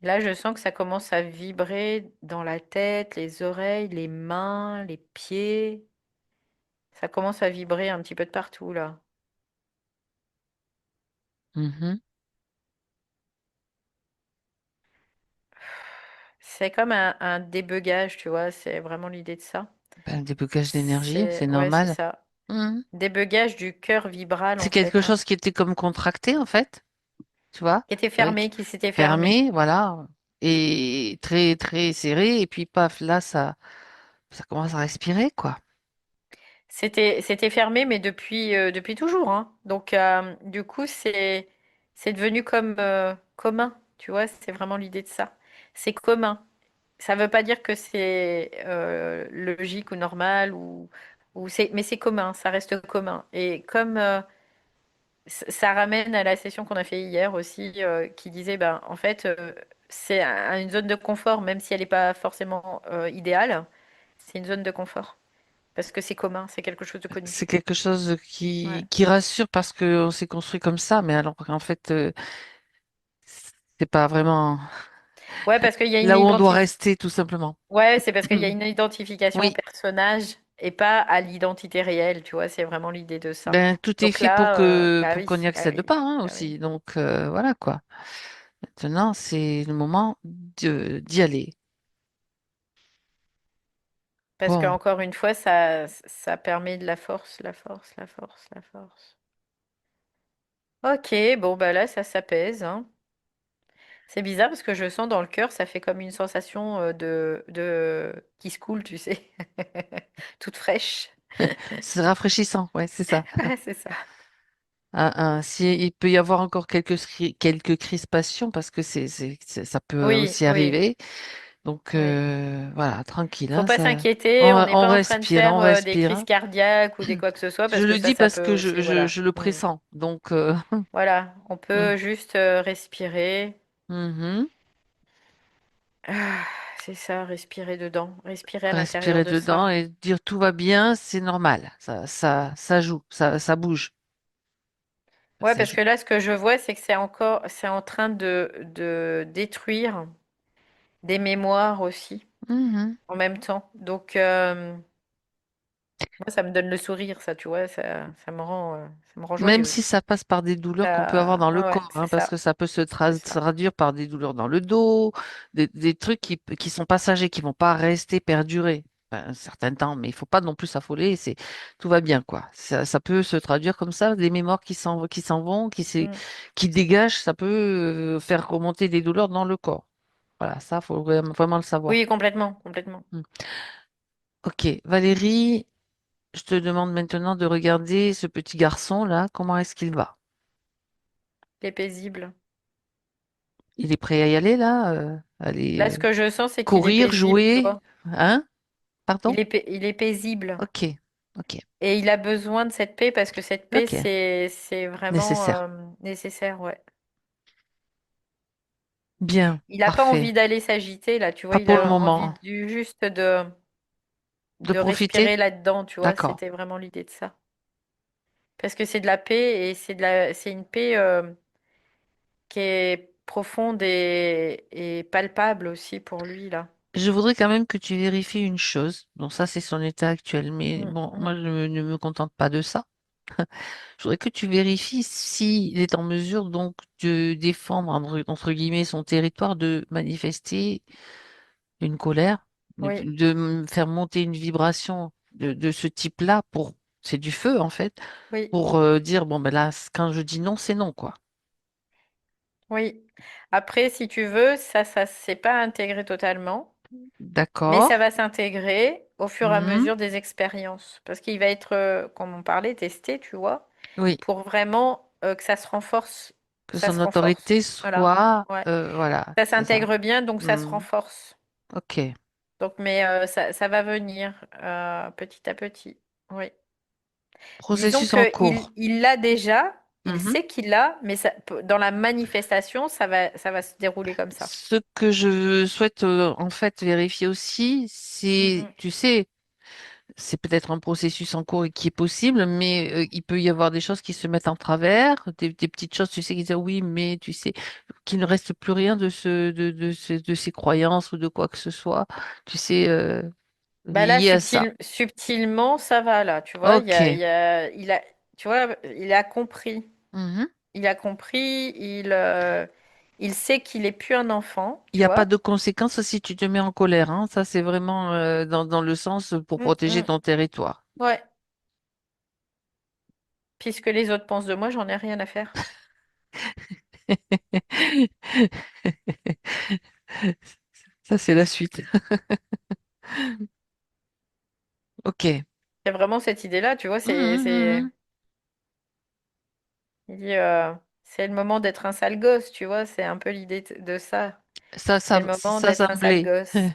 Là, je sens que ça commence à vibrer dans la tête, les oreilles, les mains, les pieds. Ça commence à vibrer un petit peu de partout là. Mhm. C'est comme un débugage, tu vois, c'est vraiment l'idée de ça. Ben, le débloquage d'énergie, c'est Ouais, c'est normal. ça. Mhm. Débugage du cœur vibral C'est en quelque fait, hein, chose qui était comme contracté, en fait, tu vois, qui était euh, fermé, qui- qui s'était fermé. fermé, voilà, et très, très serré, et puis paf, là, ça commence à respirer, quoi. C'était fermé, mais depuis toujours, hein. Donc, du coup, c'est devenu comme commun, tu vois, c'est vraiment l'idée de ça. C'est commun. Ça veut pas dire que c'est logique ou normal mais c'est commun, ça reste commun. Et comme ça ramène à la session qu'on a fait hier aussi, qui disait, ben, en fait, c'est une zone de confort, même si elle n'est pas forcément idéale, c'est une zone de confort. Parce que c'est commun, c'est quelque chose de connu. C'est quelque chose Ouais. qui rassure parce qu'on s'est construit comme ça, mais alors qu'en fait, c'est pas vraiment Ouais, parce qu'il y a une là où on doit identification. rester, tout simplement. Ouais, c'est parce qu'il y a une identification au Oui, personnage et pas à l'identité réelle, tu vois, c'est vraiment l'idée de ça. ben, tout est Donc fait pour là, bah pour oui, qu'on n'y bah accède oui, pas, hein, bah oui. aussi. Donc, voilà, quoi. Maintenant, c'est le moment d'y aller. Parce Bon, qu'encore une fois, ça permet de la force, la force, la force, la force. Ok, bon, bah là, ça s'apaise, hein. C'est bizarre parce que je sens dans le cœur, ça fait comme une sensation qui se coule, tu sais, toute fraîche. c'est rafraîchissant, ouais, c'est ça. Ouais, c'est ça. Si, il peut y avoir encore quelques crispations parce que ça peut Oui, aussi oui, arriver. Donc, oui. voilà, tranquille, Faut hein, pas ça, s'inquiéter, on n'est on pas en train de respire, faire on des respire, crises hein. cardiaques ou des quoi que ce soit, Je parce que le ça, dis ça parce peut que aussi, voilà. je le Mm. pressens. Donc, Voilà, on mm, peut juste respirer. mhm. Ah, c'est ça, respirer dedans, respirer à l'intérieur Respirer de ça. dedans et dire tout va bien, c'est normal. Ça joue, ça bouge, Ouais, ça parce joue. que là, ce que je vois, c'est que c'est en train de détruire des mémoires aussi, Mhm. en même temps. Donc, moi, ça me donne le sourire, ça, tu vois, ça me rend Même joyeuse. si ça passe par des douleurs qu'on peut avoir Ça, dans le ouais, ouais, corps, c'est hein, parce ça, que ça peut se c'est ça. traduire par des douleurs dans le dos, des trucs qui sont passagers, qui vont pas rester perdurer un certain temps, mais il faut pas non plus s'affoler, tout va bien, quoi. Ça peut se traduire comme ça, des mémoires qui s'en vont, Mm. qui dégagent, ça peut faire remonter des douleurs dans le corps. Voilà, ça, faut vraiment le savoir. Oui, complètement, complètement. Mm. Ok, Valérie, je te demande maintenant de regarder ce petit garçon là, comment est-ce qu'il va? Les paisibles. Il est prêt à y aller là? Là, Aller ce que je sens, c'est qu'il est courir, paisible, tu jouer? vois. Hein? Pardon? Il est paisible. Ok, ok, Et il a besoin de cette paix parce que cette paix, ok. c'est vraiment Nécessaire. nécessaire, ouais. Bien, Il n'a pas parfait. envie d'aller s'agiter, là, tu vois. Pas Il pour le a envie moment. juste De de profiter? respirer là-dedans, tu vois. D'accord. C'était vraiment l'idée de ça. Parce que c'est de la paix et c'est une paix qui est profonde et palpable aussi pour lui, là. Je voudrais quand même que tu vérifies une chose. Bon, ça, c'est son état actuel, mais Mm, bon, mm. moi, je ne me contente pas de ça. Je voudrais que tu vérifies s'il est en mesure donc de défendre entre guillemets son territoire, de manifester une colère, Oui, de faire monter une vibration de ce type-là pour, c'est du feu en fait, oui, pour dire bon ben là, quand je dis non, c'est non quoi. oui. Après, si tu veux, ça s'est pas intégré totalement, mais D'accord. ça va s'intégrer au fur et à Mhm. mesure des expériences. Parce qu'il va être, comme on parlait, testé, tu vois, Oui, pour vraiment que ça se renforce. que Ça son se renforce. autorité Voilà. soit, Ouais. voilà, Ça c'est ça. s'intègre bien, donc ça se Mhm. renforce. Ok. Donc, mais ça va venir petit à petit. Oui. Disons Processus en que cours. il l'a déjà, il Mhm. sait qu'il l'a, mais dans la manifestation, ça va se dérouler comme ça. Ce que je souhaite en fait vérifier aussi, Mm, c'est, mm. tu sais, c'est peut-être un processus en cours et qui est possible, mais il peut y avoir des choses qui se mettent en travers, des petites choses, tu sais, qui disent oui, mais tu sais, qu'il ne reste plus rien de ces croyances ou de quoi que ce soit, tu sais, Bah là, lié à ça. subtilement, ça va là. Tu vois, Ok. tu vois, il a compris. Mhm. Il a compris. Il sait qu'il est plus un enfant. Il n'y Tu a pas vois. de conséquences si tu te mets en colère, hein. Ça, c'est vraiment dans le sens pour Mm, protéger mm. ton territoire. Ouais. Puisque les autres pensent de moi, j'en ai rien à faire. Ça, c'est la suite. Ok. C'est vraiment cette idée-là. Tu vois, Mhm, mhm. il dit, c'est le moment d'être un sale gosse. Tu vois, c'est un peu l'idée de ça. C'est le moment Ça d'être un me sale plaît. gosse.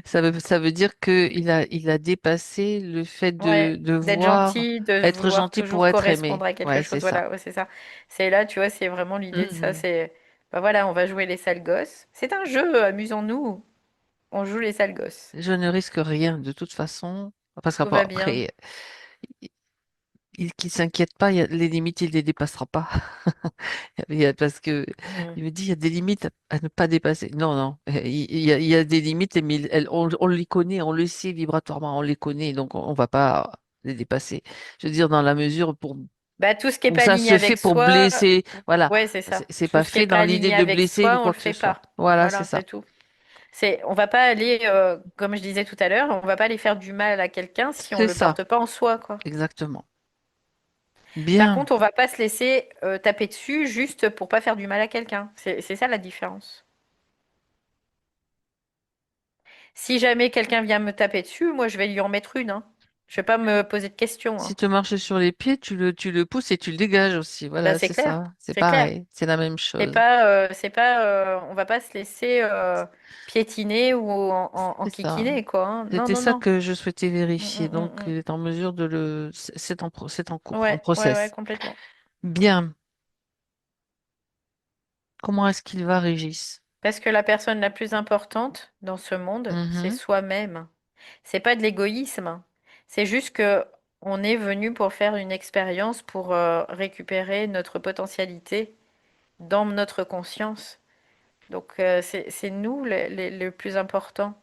Ça veut dire il a dépassé le fait Ouais, de d'être voir, gentil, de être vouloir gentil pour toujours être aimé. correspondre à quelque Ouais, c'est chose. ça. Voilà, ouais, c'est ça. C'est là, tu vois, c'est vraiment l'idée de ça. Mhm. C'est, bah voilà, on va jouer les sales gosses. C'est un jeu, amusons-nous. On joue les sales gosses. Je ne risque rien de toute façon, parce Tout va bien. qu'après, qu'il s'inquiète pas, les limites, il les dépassera pas. Parce que Mm. il me dit, il y a des limites à ne pas dépasser. Non, non, il y a des limites, mais on les connaît, on le sait vibratoirement, on les connaît, donc on va pas les dépasser. Je veux dire, dans la mesure Bah, tout ce qui est où pas ça aligné se fait avec pour soi, blesser, voilà, ouais, c'est ça. c'est Tout pas ce qui est fait pas dans l'idée aligné de avec blesser soi, ou on quoi le que ce fait soit. pas. Voilà, c'est Voilà, ça. c'est tout. On va pas aller, comme je disais tout à l'heure, on va pas aller faire du mal à quelqu'un si on C'est le ça, porte pas en soi, quoi. exactement. Par Bien. contre, on va pas se laisser taper dessus juste pour pas faire du mal à quelqu'un. C'est ça la différence. Si jamais quelqu'un vient me taper dessus, moi je vais lui en mettre une, hein. Je vais pas me poser de questions, Si hein. te marches sur les pieds, tu le pousses et tu le dégages aussi. Bah Voilà, c'est c'est clair, ça. C'est c'est clair. pareil. C'est la même chose. On va pas se laisser piétiner ou C'est ça. enquiquiner, quoi, hein. Non, C'était non, ça non. que je souhaitais Mm, vérifier. mm, Donc, mm, il est en mesure de le. C'est en mm. cours, en Ouais, ouais, ouais, process. complètement. Bien. Comment est-ce qu'il va, Régis? Parce que la personne la plus importante dans ce monde, c'est Mhm. soi-même. C'est pas de l'égoïsme, hein. C'est juste que on est venu pour faire une expérience, pour récupérer notre potentialité dans notre conscience. Donc c'est nous le plus important.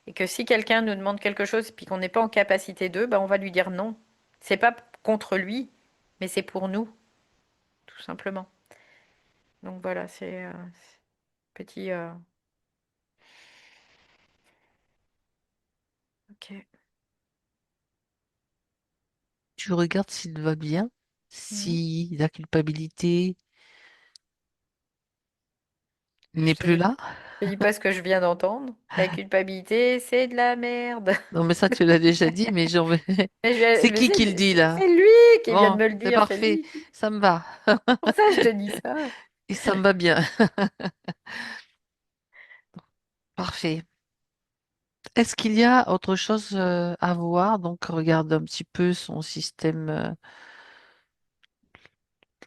Et que si quelqu'un nous demande quelque chose puis qu'on n'est pas en capacité d'eux, ben on va lui dire non. C'est pas contre lui, mais c'est pour nous, tout simplement. Donc voilà, c'est petit. Ok. Tu regardes s'il va bien, Mhm. si la culpabilité n'est Je te plus dis, là. je te dis pas ce que je viens d'entendre. La culpabilité, c'est de la merde. Non, mais ça, tu l'as déjà dit, mais c'est Mais qui le dit là? c'est lui qui vient de Bon, me le c'est dire, c'est parfait. lui. Ça me va. Pour ça, je te dis ça. Et ça me va bien. Parfait. Est-ce qu'il y a autre chose à voir? Donc, regarde un petit peu son système,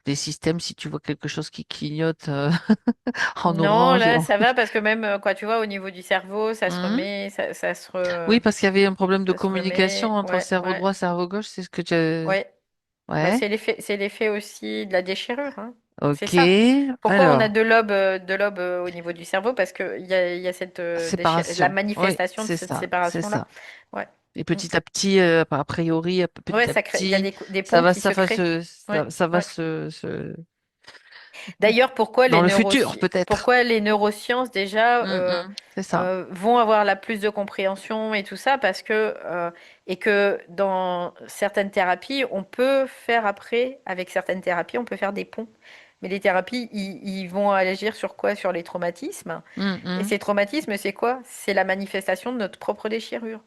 les systèmes, si tu vois quelque chose qui clignote en Non, orange. là, ça va parce que même, quoi, tu vois, au niveau du cerveau, ça se Mhm. remet, Oui, parce qu'il y avait un problème de ça se communication remet. entre Ouais, cerveau ouais, droit et cerveau gauche, c'est ce que tu... ouais. Bah, Ouais. c'est l'effet aussi de la déchirure, hein. C'est Ok. ça. Pourquoi on a Alors, deux lobes au niveau du cerveau? Parce qu'il y a cette, la séparation. Oui, manifestation de c'est cette ça, c'est séparation-là. ça. Ouais. Et Mm. petit à petit, a priori, Ouais, petit à ça crée, il y a petit, des ça ponts va, qui ça se va créent. se, Ouais, ça va ouais. se, D'ailleurs, dans le futur, peut-être. pourquoi les neurosciences déjà C'est ça. vont avoir la plus de compréhension et tout ça, parce que et que dans certaines thérapies, on peut faire après, avec certaines thérapies, on peut faire des ponts. Mais les thérapies, ils vont agir sur quoi? Sur les traumatismes. Mm, Et mm. ces traumatismes, c'est quoi? C'est la manifestation de notre propre déchirure.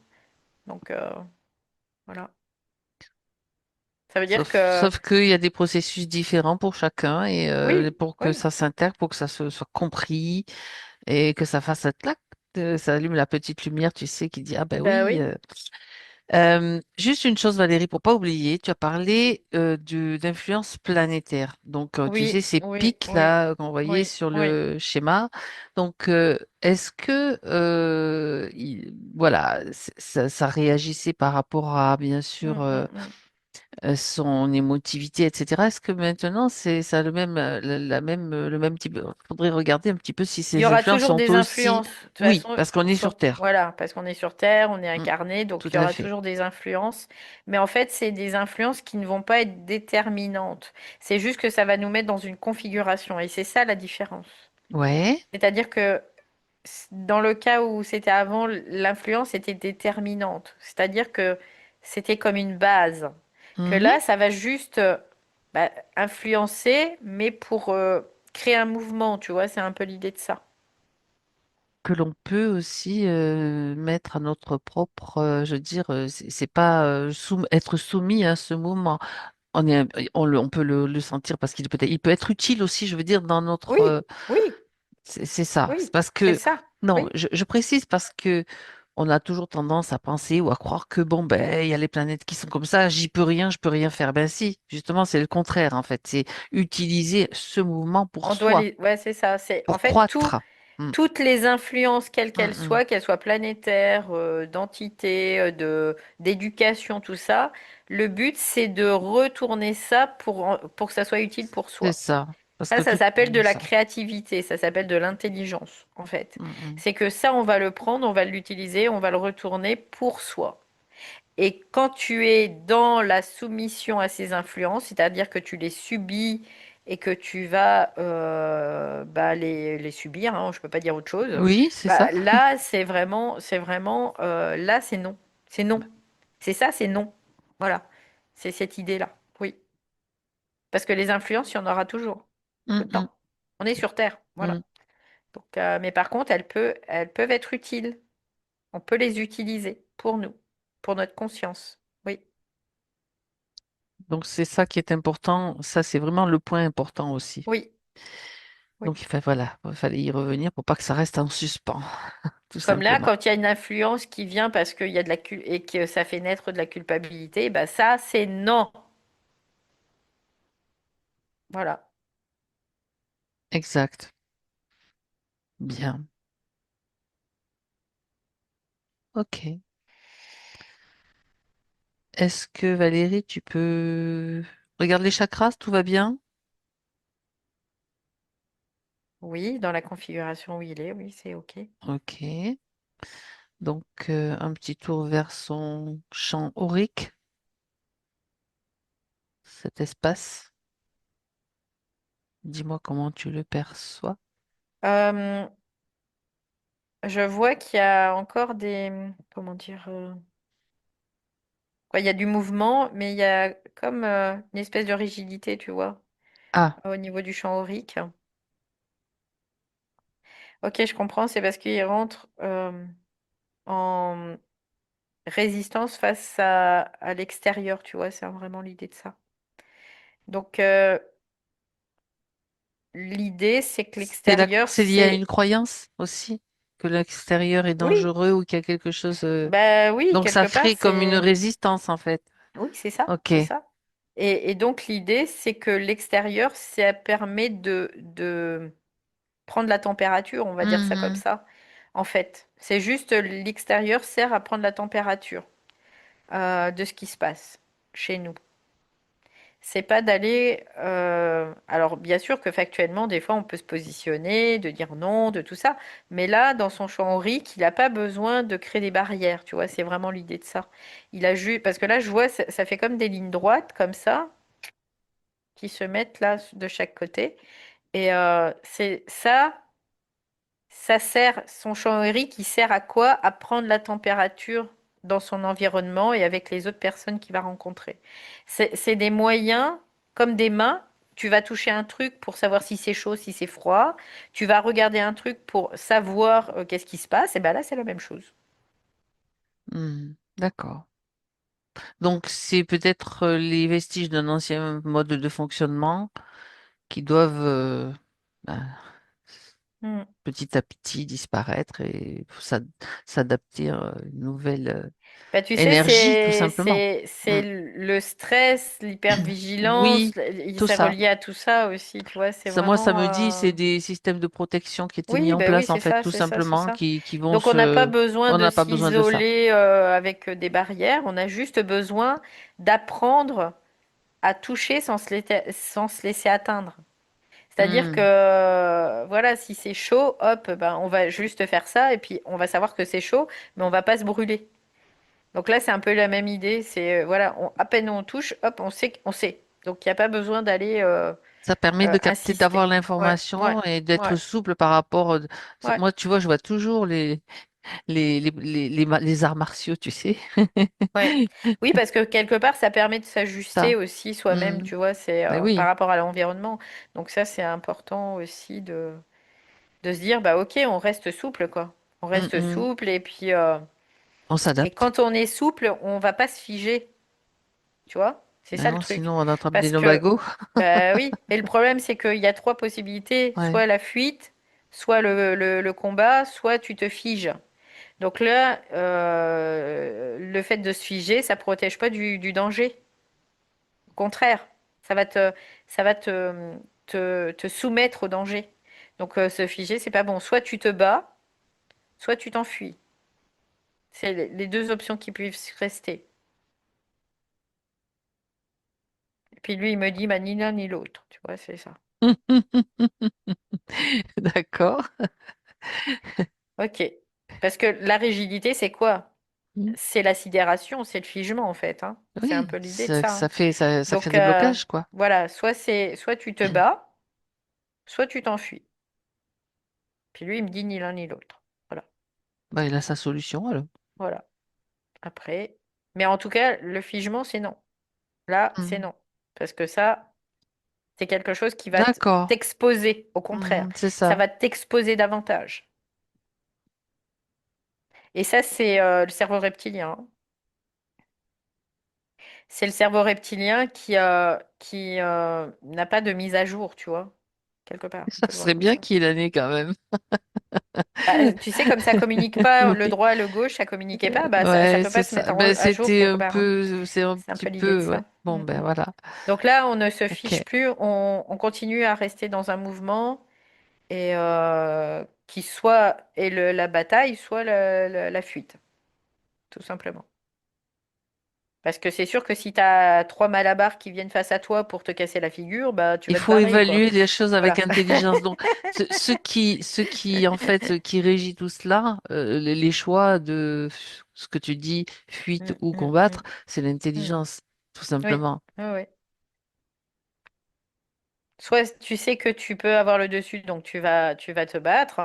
Donc voilà. Ça veut dire que Sauf qu'il y a des processus différents pour chacun et oui, pour que oui, ça s'intègre, pour que ça se soit compris et que ça fasse un clac, ça allume la petite lumière, tu sais, qui dit, ah ben bah oui. oui, Juste une chose, Valérie, pour pas oublier, tu as parlé d'influence planétaire. Donc, tu sais, oui, ces oui, pics oui, là qu'on voyait oui, sur oui. le schéma. Donc, est-ce que, voilà, ça réagissait par rapport à, bien sûr, Mm, mm, mm. son émotivité, etc. Est-ce que maintenant, ça a le même, le même type. Faudrait regarder un petit peu si Il y ces aura influences toujours sont des aussi, influences. De toute oui, façon, parce qu'on est sur Terre. voilà, parce qu'on est sur Terre, on est Mm, incarné, tout donc il y à aura fait. toujours des influences. Mais en fait, c'est des influences qui ne vont pas être déterminantes. C'est juste que ça va nous mettre dans une configuration. Et c'est ça la différence. Ouais. C'est-à-dire que dans le cas où c'était avant, l'influence était déterminante. C'est-à-dire que c'était comme une base. Que Mhm. là, ça va juste bah, influencer, mais pour créer un mouvement, tu vois, c'est un peu l'idée de ça. Que l'on peut aussi mettre à notre propre, je veux dire, c'est pas être soumis à ce moment. On peut le sentir parce il peut être utile aussi, je veux dire, dans notre, Oui, oui, c'est ça. C'est oui, parce c'est que, ça. non, Oui, je précise parce que on a toujours tendance à penser ou à croire que bon, ben, il y a les planètes qui sont comme ça, j'y peux rien, je peux rien faire. Ben si, justement, c'est le contraire, en fait. C'est utiliser ce mouvement pour on doit soi, les. Ouais, c'est ça. C'est en pour fait croître. Mm, toutes les influences, mm, qu'elles soient planétaires, d'entité, d'éducation, tout ça. Le but, c'est de retourner ça pour que ça soit utile pour c'est soi. ça. Parce que Ça tout, s'appelle de la ça. créativité, ça s'appelle de l'intelligence, en fait. Mm, mm. C'est que ça, on va le prendre, on va l'utiliser, on va le retourner pour soi. Et quand tu es dans la soumission à ces influences, c'est-à-dire que tu les subis et que tu vas bah, les subir, hein, je ne peux pas dire autre chose, Oui, c'est ça. bah, là, là, c'est non. C'est non. C'est ça, c'est non. Voilà. C'est cette idée-là. Oui. Parce que les influences, il y en aura toujours. Tout Mm, le mm, temps. On est sur Terre. mm. Voilà. Donc, mais par contre, elles peuvent être utiles. On peut les utiliser pour nous, pour notre conscience. Oui. Donc c'est ça qui est important. Ça, c'est vraiment le point important aussi. Oui. Oui. Donc voilà, il fallait y revenir pour pas que ça reste en suspens, tout Comme là, simplement. quand il y a une influence qui vient parce qu'il y a de et que ça fait naître de la culpabilité, bah ça, c'est non. Voilà. Exact. Bien. Ok. Est-ce que Valérie, tu peux regarder les chakras, tout va bien? Oui, dans la configuration où il est, oui, c'est OK. Ok. Donc un petit tour vers son champ aurique, cet espace. Dis-moi comment tu le perçois. Euh, je vois qu'il y a encore comment dire, quoi, il y a du mouvement, mais il y a comme une espèce de rigidité, tu vois, Ah, au niveau du champ aurique. Ok, je comprends, c'est parce qu'il rentre en résistance face à l'extérieur, tu vois, c'est vraiment l'idée de ça. Donc, l'idée, c'est que l'extérieur, c'est lié à une c'est... croyance aussi, que l'extérieur est Oui, dangereux ou qu'il y a quelque chose. bah oui, Donc ça quelque part, ferait comme une c'est... résistance en fait. Oui, c'est ça, Ok. c'est ça. Et donc, l'idée, c'est que l'extérieur, ça permet de prendre la température, on va dire ça comme Mhm. ça. En fait, c'est juste l'extérieur sert à prendre la température de ce qui se passe chez nous. c'est pas d'aller. Alors, bien sûr que factuellement, des fois, on peut se positionner, de dire non, de tout ça. Mais là, dans son champ aurique, il n'a pas besoin de créer des barrières. Tu vois, c'est vraiment l'idée de ça. Il a juste. Parce que là, je vois, ça fait comme des lignes droites, comme ça, qui se mettent là de chaque côté. Et c'est ça. Ça sert, son champ aérique, il sert à quoi? À prendre la température dans son environnement et avec les autres personnes qu'il va rencontrer. C'est des moyens, comme des mains. Tu vas toucher un truc pour savoir si c'est chaud, si c'est froid. Tu vas regarder un truc pour savoir qu'est-ce qui se passe. Et ben là, c'est la même chose. D'accord. Donc, c'est peut-être les vestiges d'un ancien mode de fonctionnement qui doivent ben, Hmm. petit à petit disparaître et s'adapter à une nouvelle Bah, tu sais, énergie, tout simplement. c'est Mm. le stress, l'hypervigilance, Oui, tout c'est ça. relié à tout ça aussi, tu vois, c'est Moi, ça vraiment... me dit, c'est des systèmes de protection qui étaient mis Oui, en bah oui, place, en fait, tout c'est ça, c'est simplement, ça. qui vont Donc on n'a pas se... besoin On de n'a pas besoin de ça. s'isoler avec des barrières, on a juste besoin d'apprendre à toucher sans se laisser atteindre. C'est-à-dire que Mm. voilà, si c'est chaud, hop, ben on va juste faire ça et puis on va savoir que c'est chaud, mais on va pas se brûler. Donc là, c'est un peu la même idée, c'est voilà, à peine on touche, hop, on sait. Donc il n'y a pas besoin d'aller Ça permet de capter, d'avoir insister. Ouais, ouais, l'information et d'être ouais, souple par rapport. ouais. Moi, tu vois, je vois toujours les arts martiaux, tu sais. Ouais. Oui, parce que quelque part, ça permet de Ça. s'ajuster aussi soi-même, Mm. tu vois, c'est Ben par oui. rapport à l'environnement. Donc ça, c'est important aussi de se dire, bah ok, on reste souple, quoi. On Mm, reste mm. souple On et s'adapte. quand on est souple, on va pas se figer, tu vois. C'est Ben ça le non, truc. sinon on attrape des Parce que, lumbagos. bah oui, et le problème, c'est qu'il y a trois possibilités, Ouais. soit la fuite, soit le combat, soit tu te figes. Donc là, le fait de se figer, ça protège pas du danger. Au contraire, ça va te, ça va te soumettre au danger. Donc se figer, c'est pas bon. Soit tu te bats, soit tu t'enfuis. C'est les deux options qui peuvent rester. Et puis lui, il me dit, bah, ni l'un ni l'autre. Tu vois, c'est ça. D'accord. Ok. Parce que la rigidité, c'est quoi? Mm. C'est la sidération, c'est le figement en fait, hein. C'est un Oui, peu l'idée de ça, hein. ça crée Donc des blocages, quoi. voilà, soit tu te bats, soit tu t'enfuis. Puis lui, il me dit ni l'un ni l'autre. Voilà, Ben, il a sa solution, alors. voilà. Après, mais en tout cas, le figement, c'est non. Là, c'est Mm. non. Parce que ça, c'est quelque chose qui va D'accord. t'exposer, au contraire. C'est Ça ça. va t'exposer davantage. Et ça, c'est le cerveau reptilien, hein. C'est le cerveau reptilien qui n'a pas de mise à jour, tu vois, quelque part. On Ça peut le voir serait comme bien ça. qu'il en ait quand même. Bah, tu sais, comme ça communique pas le Oui. droit, le gauche, ça communiquait pas, bah ça Ouais, peut c'est pas se mettre ça. Ben, à jour c'était quelque un part, hein. peu, c'est un C'est un petit peu l'idée de peu, ouais. ça. Bon, Mm, ben mm. voilà. Donc là, on ne se fiche Ok. plus, on continue à rester dans un mouvement et qui soit est la bataille, soit la fuite, tout simplement. Parce que c'est sûr que si tu as trois malabars qui viennent face à toi pour te casser la figure, bah tu Il vas te faut barrer, quoi. évaluer les choses avec Voilà. intelligence. Donc, en fait, qui régit tout cela, les choix de ce que tu dis, fuite Mm, ou mm, combattre, mm, c'est mm. l'intelligence, tout Oui, simplement. oui, oui. Soit tu sais que tu peux avoir le dessus, donc tu vas te battre.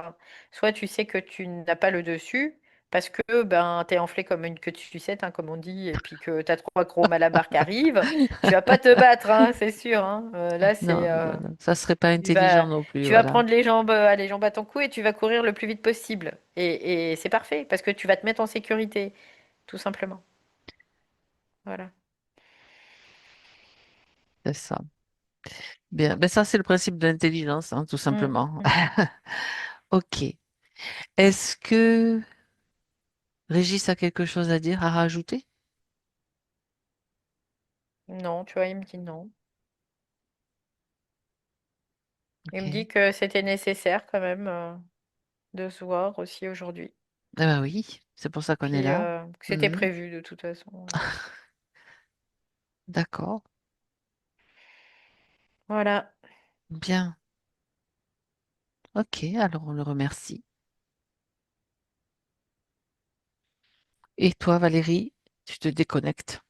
Soit tu sais que tu n'as pas le dessus parce que ben t'es enflé comme une queue de sucette, hein, comme on dit, et puis que t'as trois gros malabars qui arrivent. Tu vas pas te battre, hein, c'est sûr, hein. Là, Non, non, non, ça serait pas intelligent non plus, tu vas voilà. prendre les jambes à ton cou et tu vas courir le plus vite possible. Et c'est parfait parce que tu vas te mettre en sécurité, tout simplement. Voilà. C'est ça. Bien, ben ça, c'est le principe de l'intelligence, hein, tout Mm, simplement. mm. Ok. Est-ce que Régis a quelque chose à dire, à rajouter? Non, tu vois, il me dit non. Il me Ok. dit que c'était nécessaire quand même. De se voir aussi aujourd'hui. Eh ben oui, c'est pour ça qu'on est Puis là. que c'était Mhm. prévu de toute façon. D'accord. Voilà. Bien. Ok, alors on le remercie. Et toi, Valérie, tu te déconnectes.